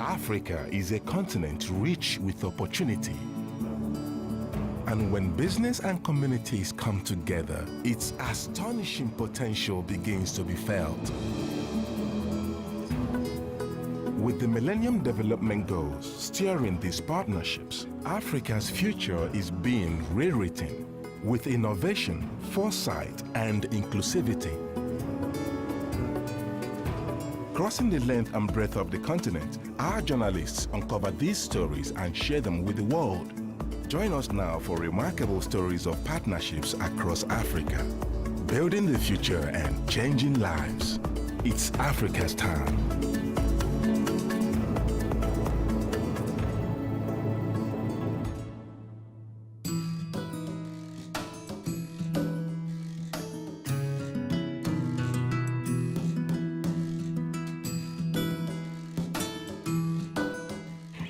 Africa is a continent rich with opportunity. And when business and communities come together, its astonishing potential begins to be felt. With the Millennium Development Goals steering these partnerships, Africa's future is being rewritten with innovation, foresight, and inclusivity. Crossing the length and breadth of the continent, our journalists uncover these stories and share them with the world. Join us now for remarkable stories of partnerships across Africa, building the future and changing lives. It's Africa's time.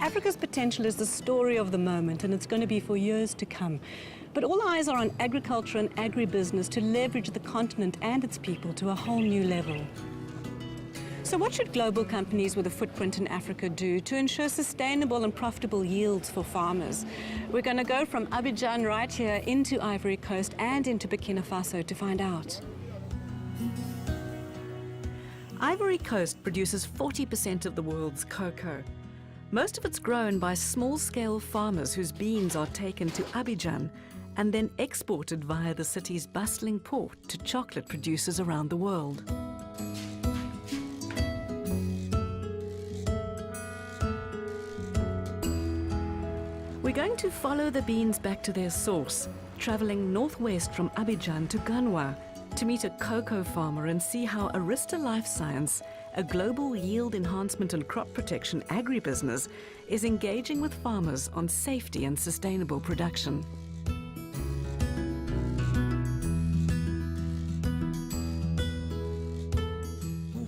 Africa's potential is the story of the moment, and it's going to be for years to come. But all eyes are on agriculture and agribusiness to leverage the continent and its people to a whole new level. So what should global companies with a footprint in Africa do to ensure sustainable and profitable yields for farmers? We're going to go from Abidjan right here into Ivory Coast and into Burkina Faso to find out. Ivory Coast produces 40% of the world's cocoa. Most of it's grown by small-scale farmers whose beans are taken to Abidjan and then exported via the city's bustling port to chocolate producers around the world. We're going to follow the beans back to their source, traveling northwest from Abidjan to Ganwa to meet a cocoa farmer and see how Arista Life Science, a global yield enhancement and crop protection agribusiness, is engaging with farmers on safety and sustainable production.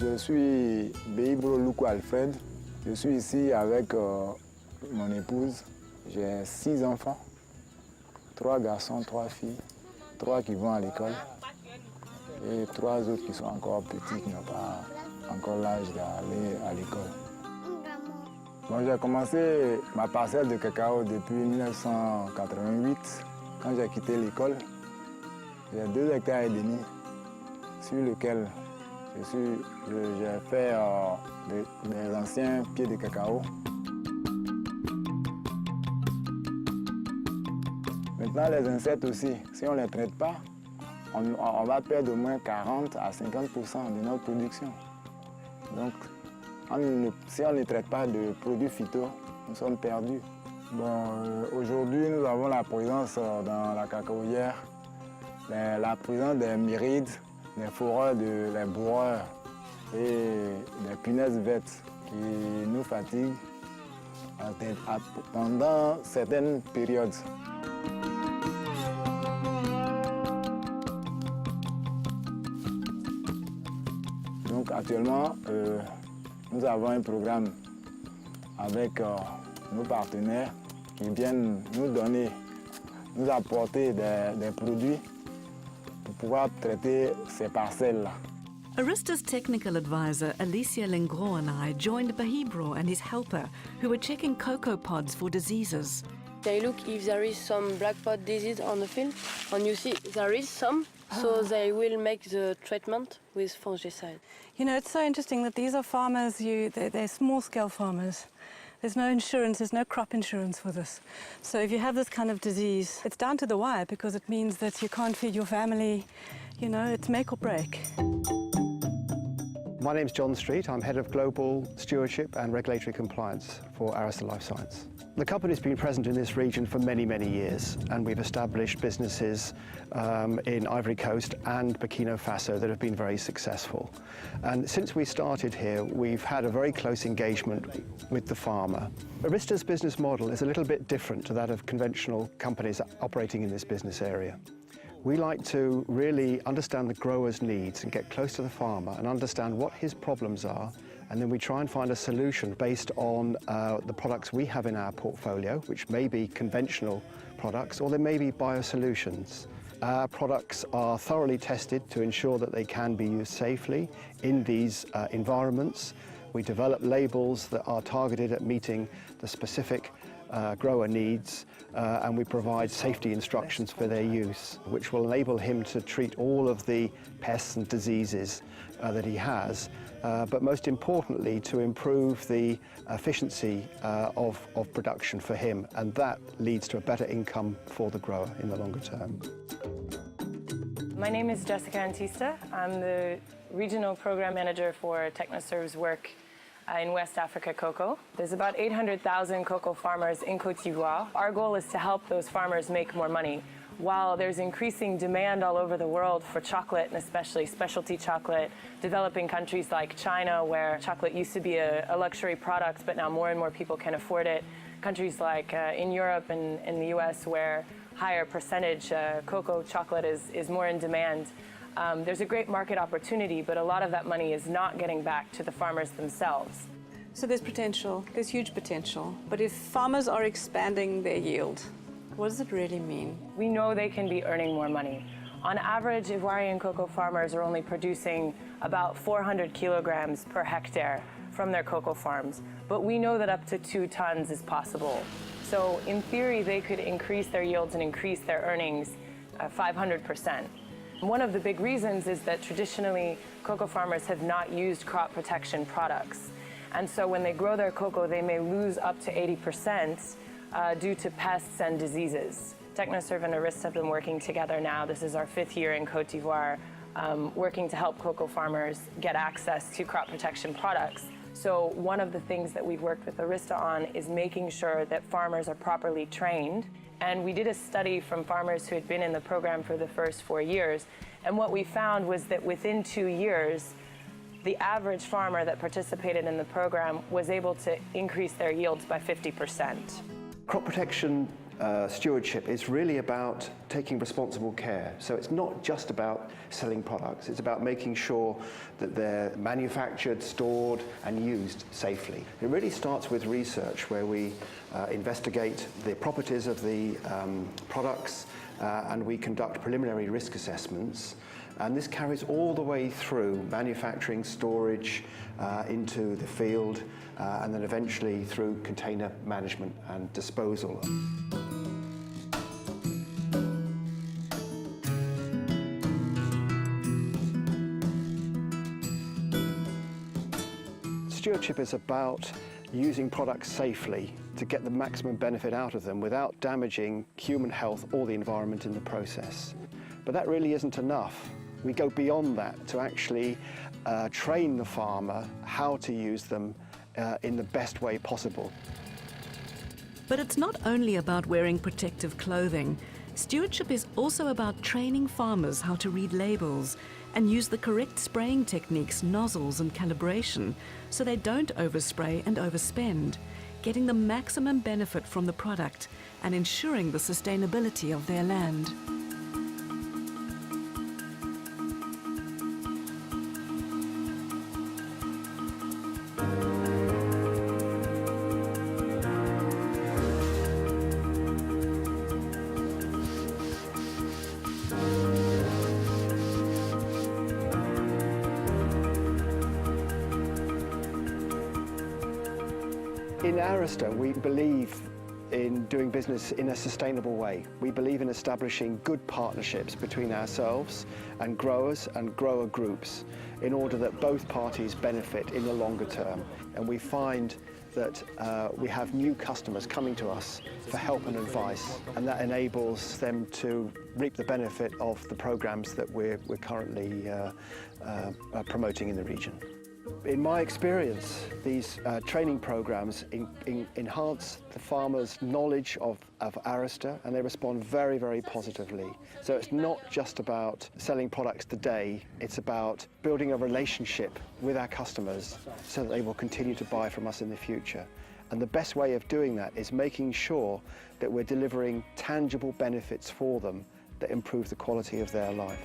Je suis Beibro Luko Alfred. Je suis ici avec mon épouse. J'ai 6 enfants, 3 garçons, 3 filles, 3 qui vont à l'école et 3 autres qui sont encore petits, qui n'ont pas encore l'âge d'aller à l'école. Bon, j'ai commencé ma parcelle de cacao depuis 1988, quand j'ai quitté l'école. J'ai 2,5 hectares sur lesquels j'ai fait des anciens pieds de cacao. Maintenant, les insectes aussi, si on ne les traite pas, on va perdre au moins 40 à 50% de notre production. Donc, si on ne traite pas de produits phyto, nous sommes perdus. Bon, aujourd'hui, nous avons la présence dans la cacaoyère, la présence des myrides, des foreurs, des bourreurs et des punaises vertes qui nous fatiguent pendant certaines périodes. Donc actuellement, nous avons un programme avec nos partenaires qui viennent nous apporter des produits pour pouvoir traiter ces parcelles-là. Arista's technical advisor, Alicia Lengro, and I joined Bahibro and his helper, who were checking cocoa pods for diseases. They look if there is some black pod disease on the field, and you see there is some, so they will make the treatment with fungicide. You know, it's so interesting that these are farmers, they're small-scale farmers. There's no insurance, there's no crop insurance for this. So if you have this kind of disease, it's down to the wire because it means that you can't feed your family. You know, it's make or break. My name's John Street. I'm Head of Global Stewardship and Regulatory Compliance for Arista Life Science. The company's been present in this region for many, many years, and we've established businesses in Ivory Coast and Burkina Faso that have been very successful. And since we started here, we've had a very close engagement with the farmer. Arista's business model is a little bit different to that of conventional companies operating in this business area. We like to really understand the grower's needs and get close to the farmer and understand what his problems are, and then we try and find a solution based on the products we have in our portfolio, which may be conventional products or they may be biosolutions. Our products are thoroughly tested to ensure that they can be used safely in these environments. We develop labels that are targeted at meeting the specific grower needs, and we provide safety instructions for their use, which will enable him to treat all of the pests and diseases that he has, but most importantly to improve the efficiency of production for him, and that leads to a better income for the grower in the longer term. My name is Jessica Antista. I'm the Regional Program Manager for Technoserve's work in West Africa cocoa. There's about 800,000 cocoa farmers in Côte d'Ivoire. Our goal is to help those farmers make more money. While there's increasing demand all over the world for chocolate, and especially specialty chocolate, developing countries like China, where chocolate used to be a luxury product, but now more and more people can afford it. Countries like in Europe and in the US, where higher percentage cocoa chocolate is more in demand. There's a great market opportunity, but a lot of that money is not getting back to the farmers themselves. So there's potential, there's huge potential. But if farmers are expanding their yield, what does it really mean? We know they can be earning more money. On average, Ivoirian cocoa farmers are only producing about 400 kilograms per hectare from their cocoa farms, but we know that up to 2 tons is possible. So in theory, they could increase their yields and increase their earnings 500%. One of the big reasons is that traditionally, cocoa farmers have not used crop protection products. And so when they grow their cocoa, they may lose up to 80% due to pests and diseases. Technoserve and Arista have been working together now. This is our 5th year in Côte d'Ivoire, working to help cocoa farmers get access to crop protection products. So one of the things that we've worked with Arista on is making sure that farmers are properly trained. And we did a study from farmers who had been in the program for the first 4 years. And what we found was that within 2 years, the average farmer that participated in the program was able to increase their yields by 50%. Crop protection stewardship is really about taking responsible care. So it's not just about selling products, it's about making sure that they're manufactured, stored and used safely. It really starts with research where we investigate the properties of the products and we conduct preliminary risk assessments. And this carries all the way through manufacturing, storage, into the field, and then eventually through container management and disposal. Stewardship is about using products safely to get the maximum benefit out of them without damaging human health or the environment in the process. But that really isn't enough. We go beyond that to actually train the farmer how to use them in the best way possible. But it's not only about wearing protective clothing. Stewardship is also about training farmers how to read labels and use the correct spraying techniques, nozzles and calibration so they don't overspray and overspend, getting the maximum benefit from the product and ensuring the sustainability of their land. In Arista, we believe in doing business in a sustainable way. We believe in establishing good partnerships between ourselves and growers and grower groups in order that both parties benefit in the longer term. And we find that we have new customers coming to us for help and advice, and that enables them to reap the benefit of the programs that we're currently promoting in the region. In my experience, these training programs enhance the farmers' knowledge of Arista, and they respond very, very positively. So it's not just about selling products today, it's about building a relationship with our customers so that they will continue to buy from us in the future. And the best way of doing that is making sure that we're delivering tangible benefits for them that improve the quality of their life.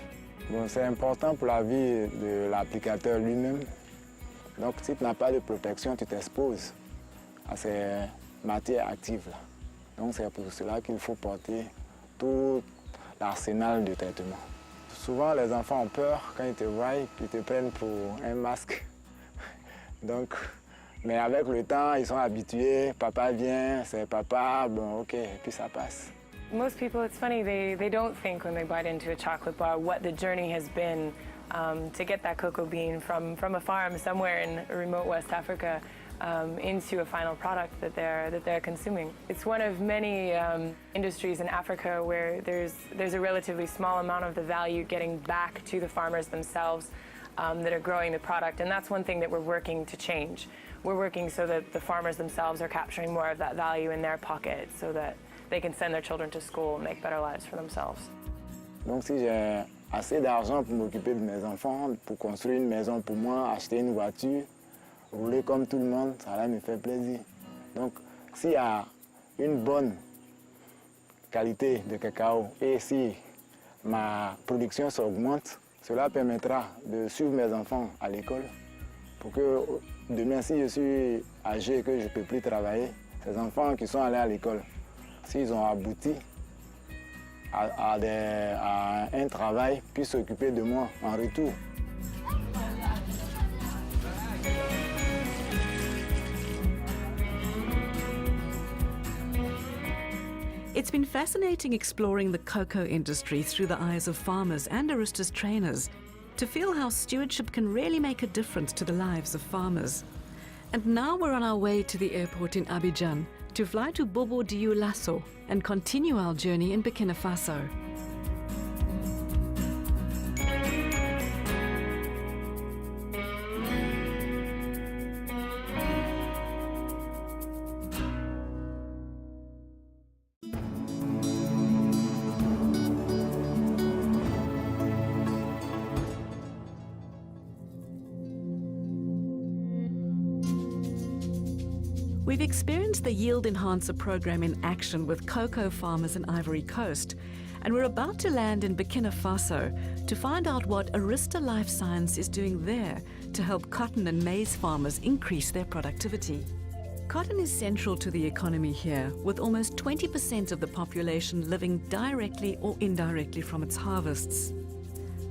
Bon, c'est important pour la vie de l'applicateur lui-même. Donc, si tu n'as pas de protection, tu t'exposes à ces matières actives-là. Donc, c'est pour cela qu'il faut porter tout l'arsenal de traitement. Souvent, les enfants ont peur quand ils te voient, ils te prennent pour un masque. Donc, mais avec le temps, ils sont habitués. Papa vient, c'est papa, bon, ok, et puis ça passe. Most people, it's funny, they don't think when they bite into a chocolate bar what the journey has been to get that cocoa bean from a farm somewhere in remote West Africa into a final product that they're consuming. It's one of many industries in Africa where there's a relatively small amount of the value getting back to the farmers themselves that are growing the product, and that's one thing that we're working to change. We're working so that the farmers themselves are capturing more of that value in their pocket so that they can send their children to school and make better lives for themselves. Donc si j'ai assez d'argent pour m'occuper de mes enfants, pour construire une maison pour moi, acheter une voiture, rouler comme tout le monde, ça là me fait plaisir. Donc s'il y a une bonne qualité de cacao et si ma production s'augmente, cela permettra de suivre mes enfants à l'école pour que demain, si je suis âgé et que je ne peux plus travailler, ces enfants qui sont allés à l'école, s'ils ont abouti à un travail, puissent s'occuper de moi en retour. It's been fascinating exploring the cocoa industry through the eyes of farmers and Arista's trainers to feel how stewardship can really make a difference to the lives of farmers. And now we're on our way to the airport in Abidjan to fly to Bobo Dioulasso and continue our journey in Burkina Faso. We've experienced the Yield Enhancer program in action with cocoa farmers in Ivory Coast, and we're about to land in Burkina Faso to find out what Arista Life Science is doing there to help cotton and maize farmers increase their productivity. Cotton is central to the economy here, with almost 20% of the population living directly or indirectly from its harvests.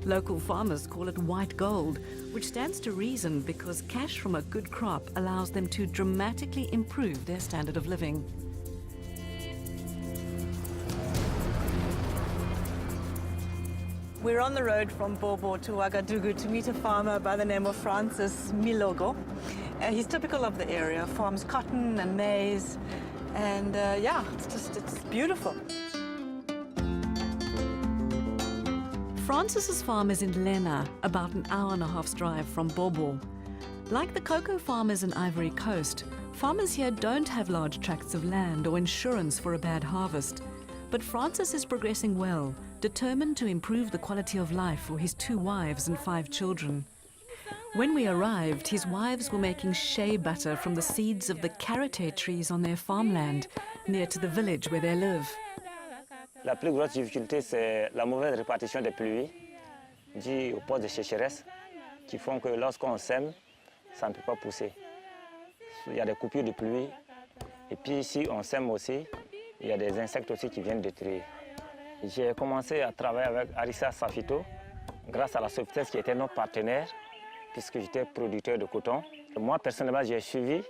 Local farmers call it white gold, which stands to reason because cash from a good crop allows them to dramatically improve their standard of living. We're on the road from Bobo to Ouagadougou to meet a farmer by the name of Francis Milogo. He's typical of the area, farms cotton and maize, and yeah, it's beautiful. Francis's farm is in Lena, about an hour and a half's drive from Bobo. Like the cocoa farmers in Ivory Coast, farmers here don't have large tracts of land or insurance for a bad harvest. But Francis is progressing well, determined to improve the quality of life for his 2 wives and 5 children. When we arrived, his wives were making shea butter from the seeds of the karité trees on their farmland, near to the village where they live. La plus grosse difficulté, c'est la mauvaise répartition des pluies dues aux postes de sécheresse qui font que lorsqu'on sème, ça ne peut pas pousser. Il y a des coupures de pluie et puis si on sème aussi, il y a des insectes aussi qui viennent détruire. J'ai commencé à travailler avec Arista Safito grâce à la Sofitex qui était notre partenaire puisque j'étais producteur de coton. Moi, personnellement, j'ai suivi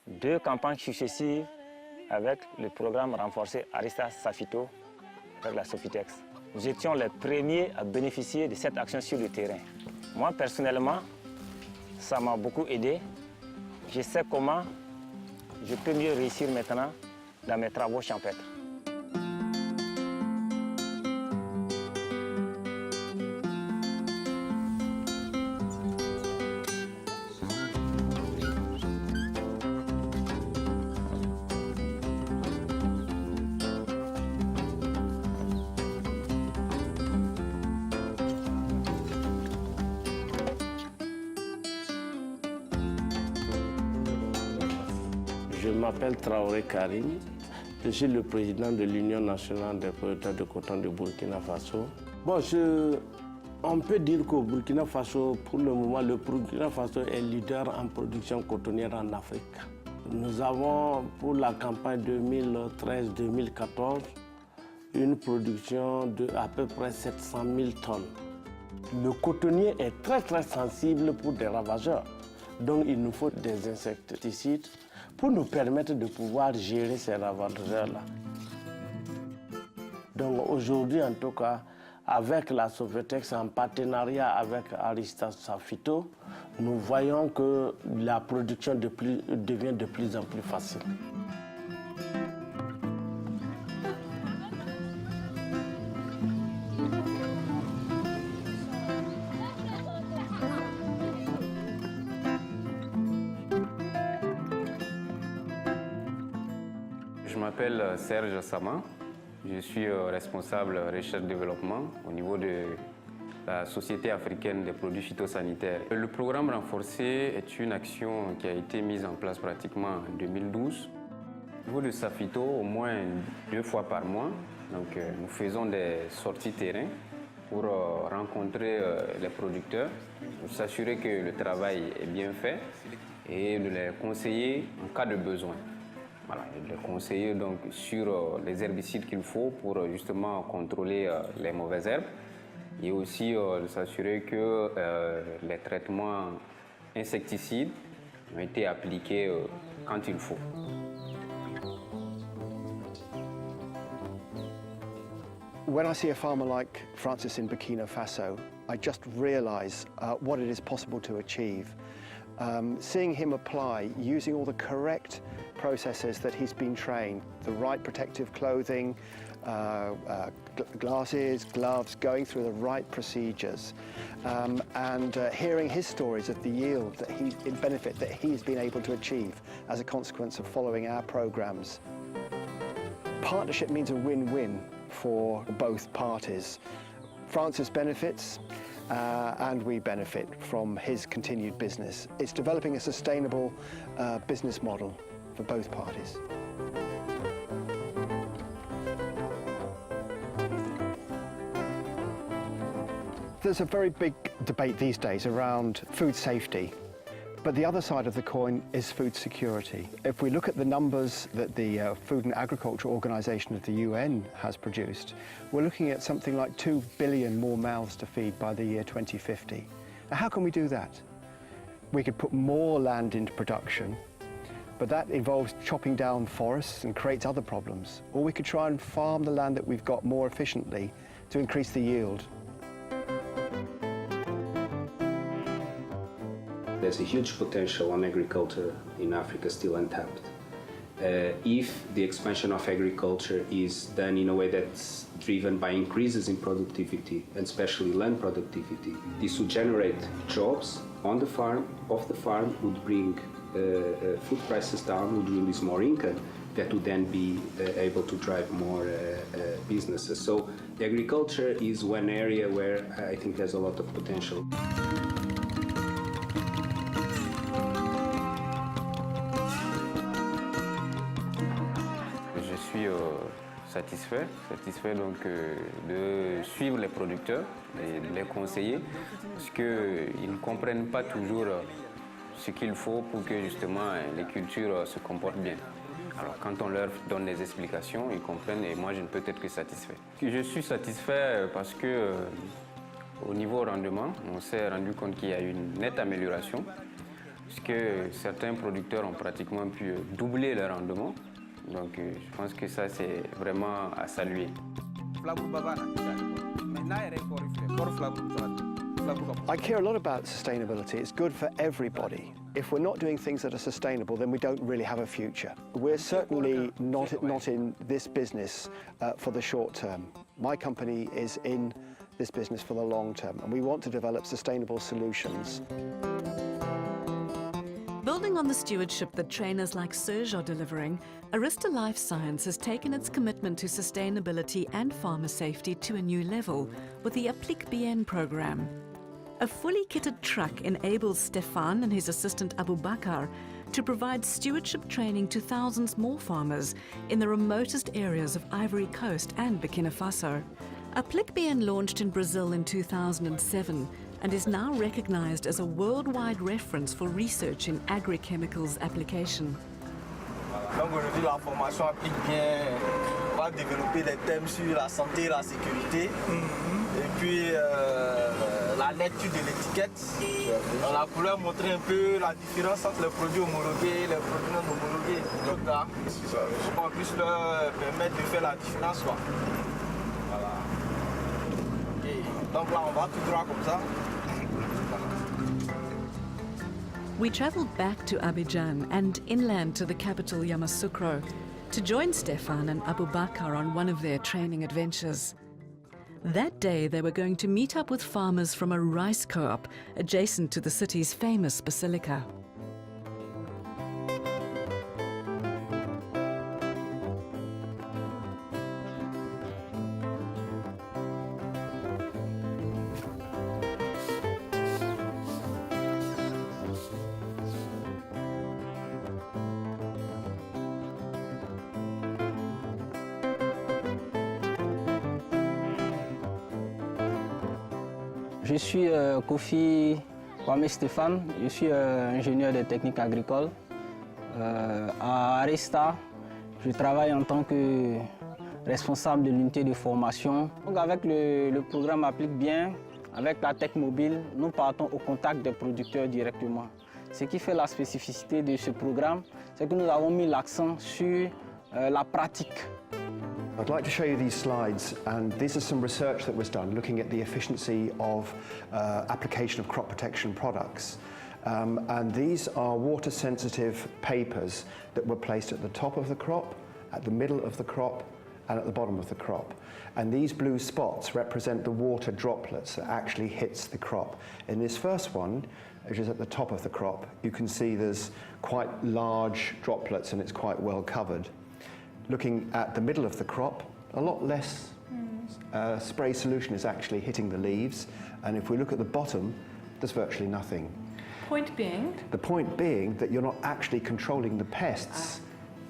2 campagnes successives avec le programme renforcé Arista Safito avec la Sofitex. Nous étions les premiers à bénéficier de cette action sur le terrain. Moi, personnellement, ça m'a beaucoup aidé. Je sais comment je peux mieux réussir maintenant dans mes travaux champêtres. Je m'appelle Traoré Karim, je suis le président de l'Union nationale des producteurs de coton de Burkina Faso. Bon, on peut dire qu'au Burkina Faso, pour le moment, le Burkina Faso est leader en production cotonnière en Afrique. Nous avons, pour la campagne 2013-2014, une production de à peu près 700 000 tonnes. Le cotonnier est très sensible pour des ravageurs. Donc il nous faut des insecticides pour nous permettre de pouvoir gérer ces ravageurs-là. Donc aujourd'hui, en tout cas, avec la Sofetex en partenariat avec Aristas Safito, nous voyons que la production devient de plus en plus facile. Je m'appelle Serge Sama, je suis responsable recherche-développement au niveau de la Société africaine des produits phytosanitaires. Le programme renforcé est une action qui a été mise en place pratiquement en 2012. Au niveau de Safito, au moins 2 fois par mois, donc, nous faisons des sorties terrain pour rencontrer les producteurs, s'assurer que le travail est bien fait et de les conseiller en cas de besoin. Voilà, de les conseiller donc sur les herbicides qu'il faut pour justement contrôler les mauvaises herbes et aussi de s'assurer que les traitements insecticides ont été appliqués quand il faut. When I see a farmer like Francis in Burkina Faso, I just realize what it is possible to achieve. Seeing him apply, using all the correct processes that he's been trained, the right protective clothing, glasses, gloves, going through the right procedures, and hearing his stories of the yield that benefit that he's been able to achieve as a consequence of following our programs. Partnership means a win-win for both parties. Francis benefits and we benefit from his continued business. It's developing a sustainable business model for both parties. There's a very big debate these days around food safety. But the other side of the coin is food security. If we look at the numbers that the Food and Agriculture Organization of the UN has produced, we're looking at something like 2 billion more mouths to feed by the year 2050. Now, how can we do that? We could put more land into production, but that involves chopping down forests and creates other problems. Or we could try and farm the land that we've got more efficiently to increase the yield. There's a huge potential on agriculture in Africa still untapped. If the expansion of agriculture is done in a way that's driven by increases in productivity, and especially land productivity, this would generate jobs on the farm, off the farm, would bring food prices down, would release more income that would then be able to drive more businesses. So agriculture is one area where I think there's a lot of potential. satisfait donc de suivre les producteurs et de les conseiller parce qu'ils ne comprennent pas toujours ce qu'il faut pour que justement les cultures se comportent bien. Alors quand on leur donne des explications, ils comprennent et moi je ne peux être que satisfait. Je suis satisfait parce que au niveau rendement, on s'est rendu compte qu'il y a eu une nette amélioration puisque certains producteurs ont pratiquement pu doubler leur rendement. Donc je pense que ça c'est vraiment à saluer. I care a lot about sustainability. It's good for everybody. If we're not doing things that are sustainable, then we don't really have a future. We're certainly not in this business for the short term. My company is in this business for the long term, and we want to develop sustainable solutions. Building on the stewardship that trainers like Serge are delivering, Arista Life Science has taken its commitment to sustainability and farmer safety to a new level with the Applique BN program. A fully kitted truck enables Stefan and his assistant Abu Bakr to provide stewardship training to thousands more farmers in the remotest areas of Ivory Coast and Burkina Faso. Applique BN launched in Brazil in 2007 and is now recognized as a worldwide reference for research in agri-chemicals application. Donc aujourd'hui, la formation Applique BN va développer des thèmes sur la santé et la sécurité, et puis la la lecture de l'étiquette. Dans la couleur, montrer un peu la différence entre les produits homologués et les produits non homologués. Donc là, pour qu'on puisse leur permettre de faire la différence. Quoi. Voilà. Okay. Donc là, on va tout droit comme ça. We travelled back to Abidjan and inland to the capital Yamoussoukro to join Stefan and Abubakar on one of their training adventures. That day they were going to meet up with farmers from a rice co-op adjacent to the city's famous basilica. Je suis Kofi Kwame Stéphane, je suis ingénieur de techniques agricoles. À Arista, je travaille en tant que responsable de l'unité de formation. Donc avec le programme Applique Bien, avec la tech mobile, nous partons au contact des producteurs directement. Ce qui fait la spécificité de ce programme, c'est que nous avons mis l'accent sur la pratique. I'd like to show you these slides, and this is some research that was done looking at the efficiency of application of crop protection products. And these are water-sensitive papers that were placed at the top of the crop, at the middle of the crop, and at the bottom of the crop. And these blue spots represent the water droplets that actually hits the crop. In this first one, which is at the top of the crop, you can see there's quite large droplets and it's quite well covered. Looking at the middle of the crop, a lot less spray solution is actually hitting the leaves. And if we look at the bottom, there's virtually nothing. Point being? The point being that you're not actually controlling the pests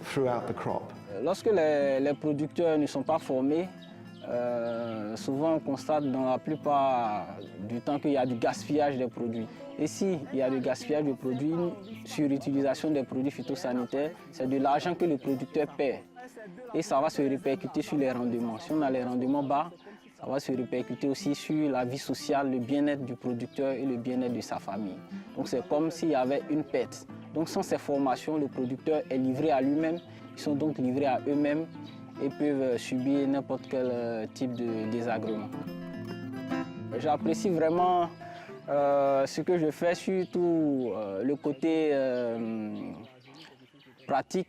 throughout the crop. Lorsque les producteurs ne sont pas formés, souvent on constate dans la plupart du temps qu'il y a du gaspillage des produits. Et s'il y a du gaspillage de produits, sur l'utilisation des produits phytosanitaires, c'est de l'argent que le producteur perd. Et ça va se répercuter sur les rendements. Si on a les rendements bas, ça va se répercuter aussi sur la vie sociale, le bien-être du producteur et le bien-être de sa famille. Donc c'est comme s'il y avait une perte. Donc sans ces formations, le producteur est livré à lui-même. Ils sont donc livrés à eux-mêmes et peuvent subir n'importe quel type de désagrément. J'apprécie vraiment ce que je fais, surtout le côté pratique.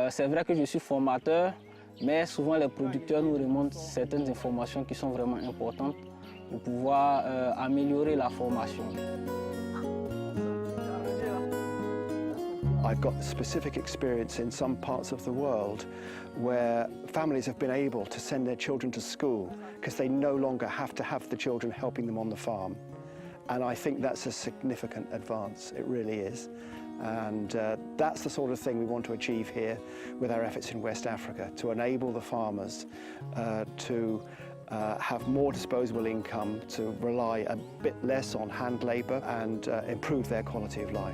C'est vrai que je suis formateur, mais souvent les producteurs nous remontent certaines informations qui sont vraiment importantes pour pouvoir améliorer la formation. I've got specific experience in some parts of the world where families have been able to send their children to school because they no longer have to have the children helping them on the farm. And I think that's a significant advance, it really is. And that's the sort of thing we want to achieve here with our efforts in West Africa, to enable the farmers to have more disposable income, to rely a bit less on hand labour and improve their quality of life.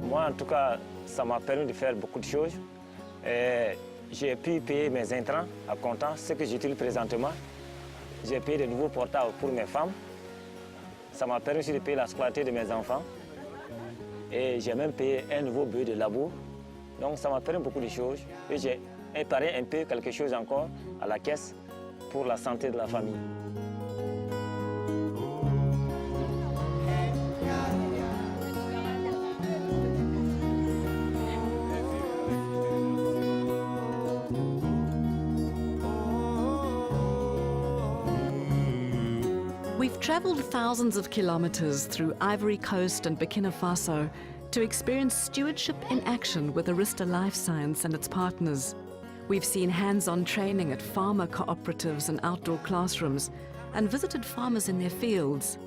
Moi, en tout cas, ça m'a permis de faire beaucoup de choses. J'ai pu payer mes intrants à comptant, ce que j'utilise présentement. J'ai payé de nouveaux portables pour mes femmes. Ça m'a permis aussi de payer la scolarité de mes enfants. Et j'ai même payé un nouveau bœuf de labour. Donc ça m'a permis beaucoup de choses. Et j'ai épargné un peu quelque chose encore à la caisse pour la santé de la famille. We've travelled thousands of kilometres through Ivory Coast and Burkina Faso to experience stewardship in action with Arista Life Science and its partners. We've seen hands-on training at farmer cooperatives and outdoor classrooms and visited farmers in their fields.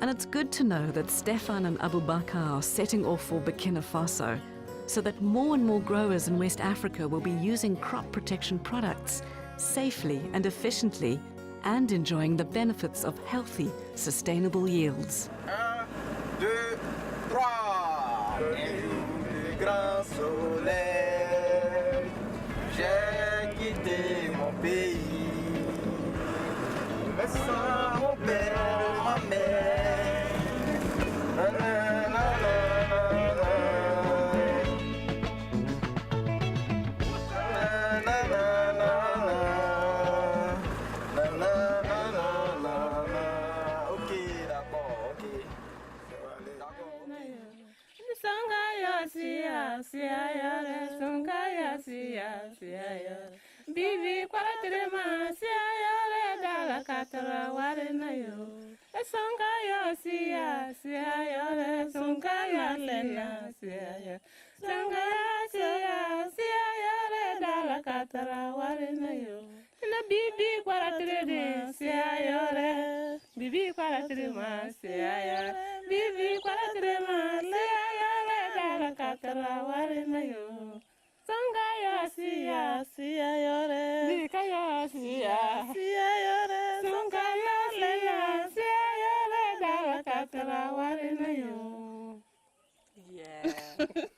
And it's good to know that Stefan and Abubakar are setting off for Burkina Faso so that more and more growers in West Africa will be using crop protection products safely and efficiently and enjoying the benefits of healthy, sustainable yields. 1, 2, 3. Le grand soleil, j'ai quitté mon pays. Mais sans mon père, ma mère. Sangaya siya siya yore, sangaya siya siya yore. Bibi kwaratrema siya yore, dala katara warina yo. Sangaya siya siya yore, sangaya lena siya yore. Sangaya siya yore, dala katara warina yo. Na bibi kwaratrema siya yore, bibi kwaratrema siya yore, bibi kwaratrema siya yore, dala katara warina yo. Sangaya siya siya yore, bikaya siya siya yore, sangaya lena siya yore, dala katara warina yo. Yeah.